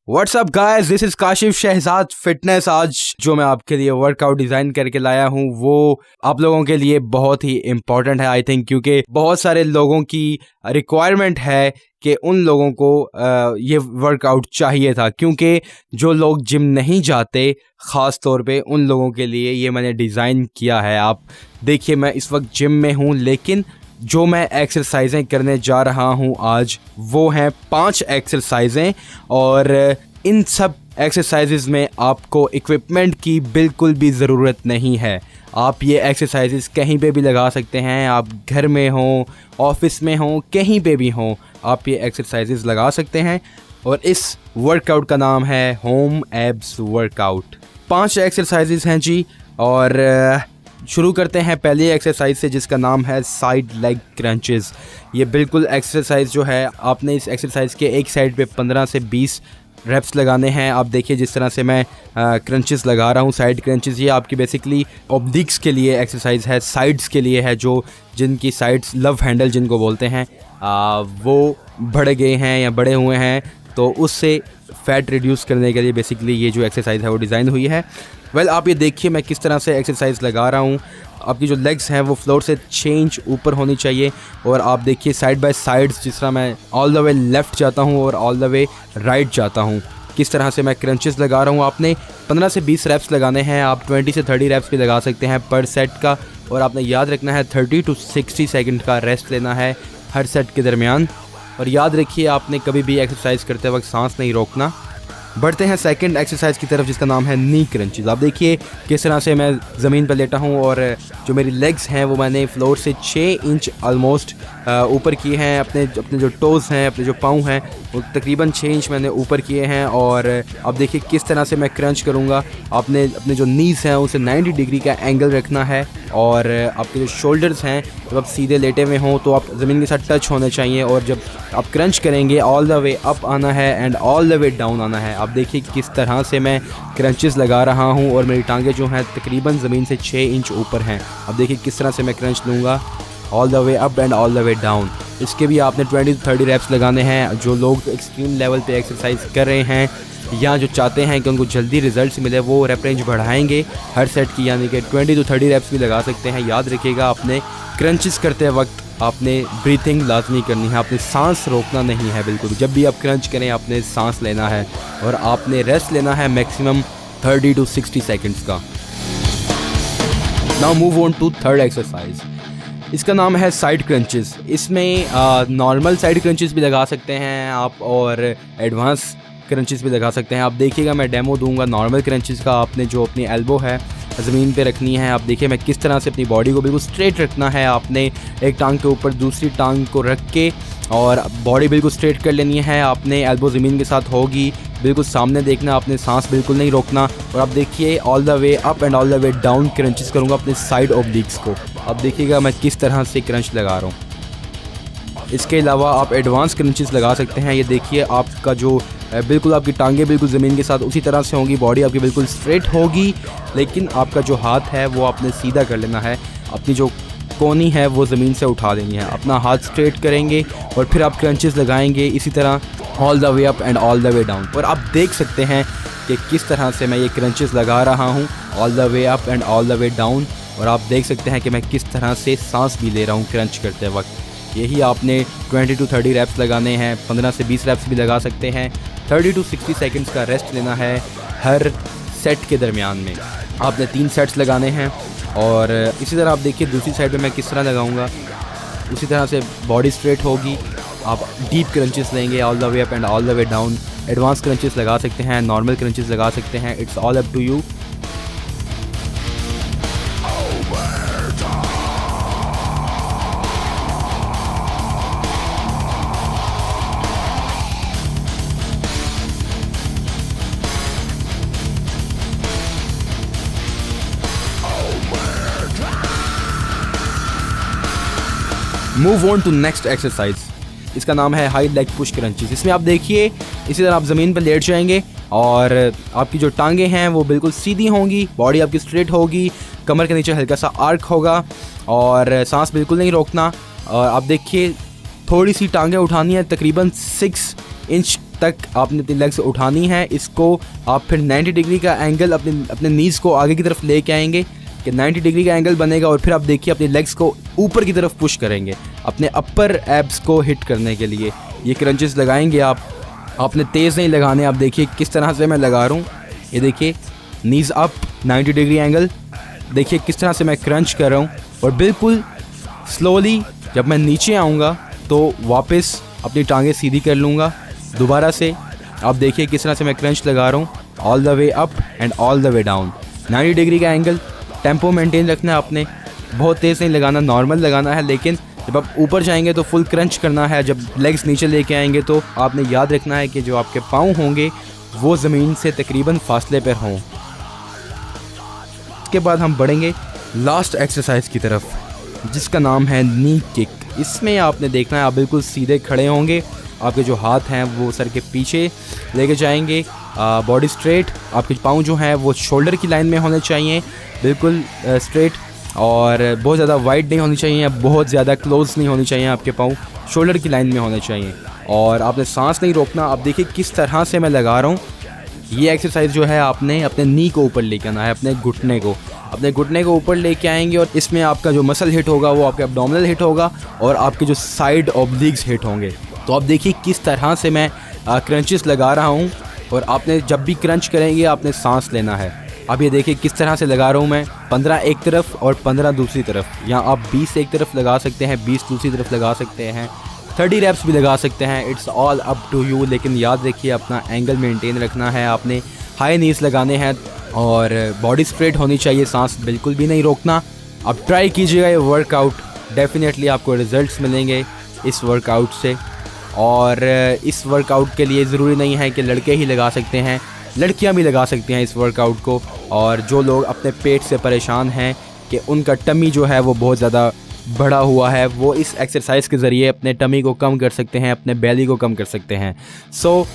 WhatsApp guys, this is Kashif Shahzad fitness. आज जो मैं आपके लिए वर्कआउट डिज़ाइन करके लाया हूँ वो आप लोगों के लिए बहुत ही इम्पोर्टेंट है आई थिंक, क्योंकि बहुत सारे लोगों की रिक्वायरमेंट है कि उन लोगों को ये वर्कआउट चाहिए था, क्योंकि जो लोग जिम नहीं जाते ख़ास तौर पे उन लोगों के लिए ये मैंने डिज़ाइन किया है। आप देखिए, मैं इस वक्त जिम में हूँ, लेकिन जो मैं एक्सरसाइजें करने जा रहा हूँ आज वो हैं 5 एक्सरसाइजें, और इन सब एक्सरसाइजेज में आपको इक्विपमेंट की बिल्कुल भी ज़रूरत नहीं है। आप ये एक्सरसाइजेज कहीं पे भी लगा सकते हैं, आप घर में हों, ऑफिस में हों, कहीं पे भी हों, आप ये एक्सरसाइजेज लगा सकते हैं। और इस वर्कआउट का नाम है होम एब्स वर्कआउट। 5 एक्सरसाइजेज हैं जी, और शुरू करते हैं पहली एक्सरसाइज से, जिसका नाम है साइड लेग क्रंचेस। ये बिल्कुल एक्सरसाइज जो है, आपने इस एक्सरसाइज के एक साइड पे 15 से 20 रेप्स लगाने हैं। आप देखिए जिस तरह से मैं क्रंचेस लगा रहा हूँ, साइड क्रंचेस। ये आपकी बेसिकली ऑब्लिक्स के लिए एक्सरसाइज है, साइड्स के लिए है, जो जिनकी साइड्स लव हैंडल जिनको बोलते हैं वो बढ़ गए हैं या बड़े हुए हैं, तो उससे फैट रिड्यूस करने के लिए बेसिकली ये जो एक्सरसाइज है वो डिज़ाइन हुई है। आप ये देखिए मैं किस तरह से एक्सरसाइज लगा रहा हूँ। आपकी जो लेग्स हैं वो फ्लोर से 6 इंच ऊपर होनी चाहिए, और आप देखिए साइड बाय साइड्स, जिस तरह मैं ऑल द वे लेफ़्ट जाता हूँ और ऑल द वे राइट जाता हूँ, किस तरह से मैं क्रंचेस लगा रहा हूँ। आपने 15 से 20 रेप्स लगाने हैं, आप 20 से 30 रेप्स भी लगा सकते हैं पर सेट का, और आपने याद रखना है 30 to 60 सेकंड का रेस्ट लेना है हर सेट के दरमियान। और याद रखिए, आपने कभी भी एक्सरसाइज करते वक्त सांस नहीं रोकना। बढ़ते हैं सेकंड एक्सरसाइज की तरफ, जिसका नाम है नी क्रंचेस। आप देखिए किस तरह से मैं ज़मीन पर लेटा हूँ, और जो मेरी लेग्स हैं वो मैंने फ्लोर से 6 इंच ऑलमोस्ट ऊपर किए हैं। अपने जो टोज़ हैं, अपने जो पाँव हैं, वो तकरीबन 6 इंच मैंने ऊपर किए हैं। और अब देखिए किस तरह से मैं क्रंच करूँगा। आपने अपने जो नीज़ हैं उसे 90 डिग्री का एंगल रखना है, और आपके जो शोल्डर्स हैं जब आप सीधे लेटे हुए हों तो आप ज़मीन के साथ टच होने चाहिए, और जब आप क्रंच करेंगे ऑल द वे अप आना है and all the way down आना है। आप देखिए किस तरह से मैं क्रंचेस लगा रहा हूं, और मेरी टांगें जो हैं तकरीबन ज़मीन से 6 इंच ऊपर हैं। अब देखिए किस तरह से मैं क्रंच लूँगा, all the way up and all the way down. इसके भी आपने 20 से 30 रेप्स लगाने हैं। जो लोग एक्सट्रीम लेवल पे एक्सरसाइज कर रहे हैं या जो चाहते हैं कि उनको जल्दी रिजल्ट्स मिले, वो रेप रेंज बढ़ाएंगे हर सेट की, यानी कि 20 से 30 रेप्स भी लगा सकते हैं। याद रखिएगा, आपने क्रंचेस करते वक्त आपने ब्रीथिंग लाजमी करनी है, आपने सांस रोकना नहीं है बिल्कुल। जब भी आप क्रंच करें आपने सांस लेना है, और आपने रेस्ट लेना है मैक्सिमम 30 to 60 सेकंड्स का। Now move on to third exercise. इसका नाम है साइड क्रंचेस। इसमें नॉर्मल साइड क्रंचेस भी लगा सकते हैं आप, और एडवांस क्रंचेस भी लगा सकते हैं। आप देखिएगा मैं डेमो दूंगा नॉर्मल क्रंचेस का। आपने जो अपनी एल्बो है ज़मीन पे रखनी है। आप देखिए मैं किस तरह से अपनी बॉडी को बिल्कुल स्ट्रेट रखना है। आपने एक टांग के ऊपर दूसरी टांग को रख के और बॉडी बिल्कुल स्ट्रेट कर लेनी है। आपने एल्बो ज़मीन के साथ होगी, बिल्कुल सामने देखना, आपने सांस बिल्कुल नहीं रोकना। और आप देखिए all the way up and all the way down crunches करूँगा अपने साइड ऑब्लिक्स को। अब देखिएगा मैं किस तरह से क्रंच लगा रहा हूँ। इसके अलावा आप एडवांस क्रंचेस लगा सकते हैं। ये देखिए आपका जो बिल्कुल आपकी टांगें बिल्कुल ज़मीन के साथ उसी तरह से होंगी, बॉडी आपकी बिल्कुल स्ट्रेट होगी, लेकिन आपका जो हाथ है वो आपने सीधा कर लेना है। अपनी जो कोनी है वो ज़मीन से उठा देनी है। अपना हाथ स्ट्रेट करेंगे और फिर आप क्रंचेस लगाएंगे इसी तरह all the way up and all the way down. और आप देख सकते हैं कि किस तरह से मैं ये क्रंचेस लगा रहा हूँ, all the way up and all the way down. और आप देख सकते हैं कि मैं किस तरह से सांस भी ले रहा हूँ क्रंच करते वक्त। यही आपने 20 to 30 रेप्स लगाने हैं, 15 से 20 रेप्स भी लगा सकते हैं। 30 to 60 सेकंड्स का रेस्ट लेना है हर सेट के दरमियान में। आपने 3 सेट्स लगाने हैं। और इसी तरह आप देखिए दूसरी साइड पे मैं किस तरह लगाऊंगा। उसी तरह से बॉडी स्ट्रेट होगी। आप डीप क्रंचेस लेंगे all the way up and all the way down. Advance crunches लगा सकते हैं, नॉर्मल क्रंचेस लगा सकते हैं, it's all up to you. Move on to next exercise. इसका नाम है हाई लेग पुश क्रंचेस। इसमें आप देखिए इसी तरह आप ज़मीन पर लेट जाएंगे और आपकी जो टांगें हैं वो बिल्कुल सीधी होंगी, बॉडी आपकी स्ट्रेट होगी, कमर के नीचे हल्का सा आर्क होगा और सांस बिल्कुल नहीं रोकना। और आप देखिए थोड़ी सी टांगें उठानी है, तकरीबन 6 इंच तक आपने अपनी लेग्स उठानी है। इसको आप फिर 90 डिग्री का एंगल अपने नीज़ को आगे की तरफ लेके आएंगे कि 90 डिग्री का एंगल बनेगा, और फिर आप देखिए अपनी लेग्स को ऊपर की तरफ पुश करेंगे अपने अपर एब्स को हिट करने के लिए। ये क्रंचेस लगाएंगे आपने तेज़ नहीं लगाने। आप देखिए किस तरह से मैं लगा रहा हूँ, ये देखिए नीज़ अप 90 डिग्री एंगल, देखिए किस तरह से मैं क्रंच कर रहा हूँ। और बिल्कुल स्लोली जब मैं नीचे आऊँगा तो वापस अपनी टांगें सीधी कर लूँगा दोबारा से। आप देखिए किस तरह से मैं क्रंच लगा रहा हूँ, all the way up and all the way down. 90 degree का एंगल, टेम्पो मेंटेन रखना है आपने, बहुत तेज़ नहीं लगाना, नॉर्मल लगाना है। लेकिन जब आप ऊपर जाएंगे तो फुल क्रंच करना है। जब लेग्स नीचे लेके आएंगे तो आपने याद रखना है कि जो आपके पाँव होंगे वो ज़मीन से तकरीबन फासले पर हों। इसके बाद हम बढ़ेंगे लास्ट एक्सरसाइज की तरफ, जिसका नाम है नी किक। इसमें आपने देखना है आप बिल्कुल सीधे खड़े होंगे, आपके जो हाथ हैं वो सर के पीछे लेके जाएंगे, बॉडी स्ट्रेट, आपके पाँव जो हैं वो शोल्डर की लाइन में होने चाहिए, बिल्कुल स्ट्रेट, और बहुत ज़्यादा वाइड नहीं होनी चाहिए, बहुत ज़्यादा क्लोज नहीं होनी चाहिए, आपके पाँव शोल्डर की लाइन में होने चाहिए। और आपने सांस नहीं रोकना। आप देखिए किस तरह से मैं लगा रहा हूँ। ये एक्सरसाइज जो है आपने अपने नी को ऊपर लेके आना है, अपने घुटने को ऊपर लेके आएंगे, और इसमें आपका जो मसल हिट होगा वो आपके एब्डोमिनल हिट होगा और आपके जो साइड ऑब्लिक्स हिट होंगे। तो आप देखिए किस तरह से मैं क्रंचेस लगा रहा हूँ। और आपने जब भी क्रंच करेंगे आपने सांस लेना है। अब ये देखिए किस तरह से लगा रहा हूँ मैं, 15 एक तरफ और 15 दूसरी तरफ। यहाँ आप 20 एक तरफ लगा सकते हैं, 20 दूसरी तरफ लगा सकते हैं, 30 रेप्स भी लगा सकते हैं, it's all up to you. लेकिन याद रखिए अपना एंगल मेंटेन रखना है, आपने हाई नीज लगाने हैं और बॉडी स्ट्रेट होनी चाहिए, सांस बिल्कुल भी नहीं रोकना। अब ट्राई कीजिएगा ये वर्कआउट, डेफिनेटली आपको रिजल्ट्स मिलेंगे इस वर्कआउट से। और इस वर्कआउट के लिए ज़रूरी नहीं है कि लड़के ही लगा सकते हैं, लड़कियां भी लगा सकती हैं इस वर्कआउट को। और जो लोग अपने पेट से परेशान हैं कि उनका टमी जो है वो बहुत ज़्यादा बढ़ा हुआ है, वो इस एक्सरसाइज के ज़रिए अपने टमी को कम कर सकते हैं, अपने बेली को कम कर सकते हैं। सो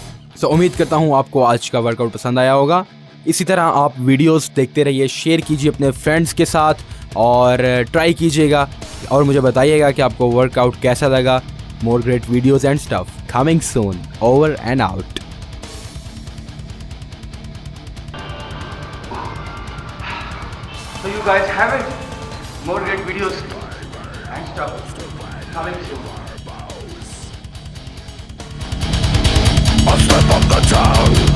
उम्मीद करता हूँ आपको आज का वर्कआउट पसंद आया होगा। इसी तरह आप वीडियोस देखते रहिए, शेयर कीजिए अपने फ्रेंड्स के साथ और ट्राई कीजिएगा और मुझे बताइएगा कि आपको वर्कआउट कैसा लगा। More great videos and stuff coming soon. Over and out. So you guys have it. More great videos and stuff coming soon. A step up the town.